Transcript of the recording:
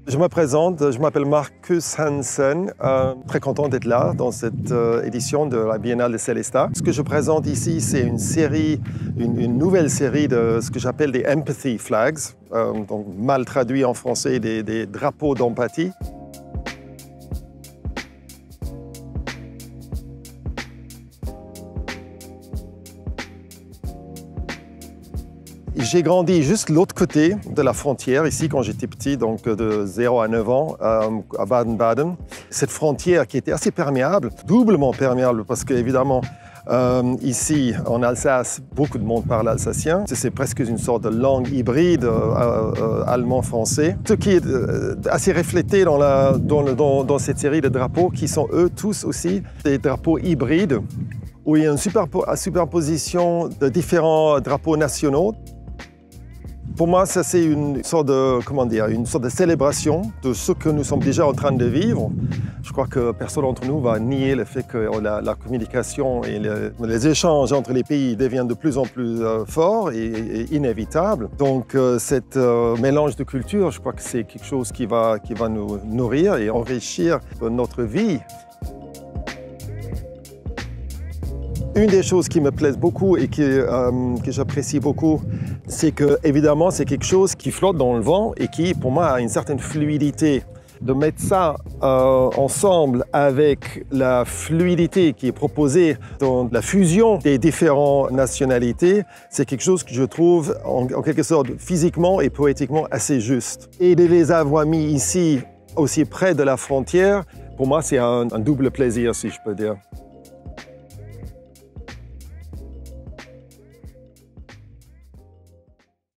Je me présente, je m'appelle Marcus Hansen, très content d'être là dans cette édition de la Biennale de Sélestat. Ce que je présente ici, c'est une série, une nouvelle série de ce que j'appelle des Empathy Flags, donc mal traduit en français, des drapeaux d'empathie. J'ai grandi juste l'autre côté de la frontière, ici quand j'étais petit, donc de 0 à 9 ans, à Baden-Baden. Cette frontière qui était assez perméable, doublement perméable, parce qu'évidemment, ici en Alsace, beaucoup de monde parle alsacien. C'est presque une sorte de langue hybride allemand-français. Ce qui est assez reflété dans cette série de drapeaux qui sont eux tous aussi des drapeaux hybrides, où il y a une superposition de différents drapeaux nationaux. Pour moi, ça c'est une sorte de célébration de ce que nous sommes déjà en train de vivre. Je crois que personne d'entre nous va nier le fait que la communication et les échanges entre les pays deviennent de plus en plus forts et inévitables. Donc, cet mélange de cultures, je crois que c'est quelque chose qui va nous nourrir et enrichir notre vie. Une des choses qui me plaisent beaucoup et que j'apprécie beaucoup, c'est que, évidemment, c'est quelque chose qui flotte dans le vent et qui, pour moi, a une certaine fluidité. De mettre ça ensemble avec la fluidité qui est proposée dans la fusion des différentes nationalités, c'est quelque chose que je trouve, en quelque sorte, physiquement et poétiquement assez juste. Et de les avoir mis ici, aussi près de la frontière, pour moi, c'est un double plaisir, si je peux dire.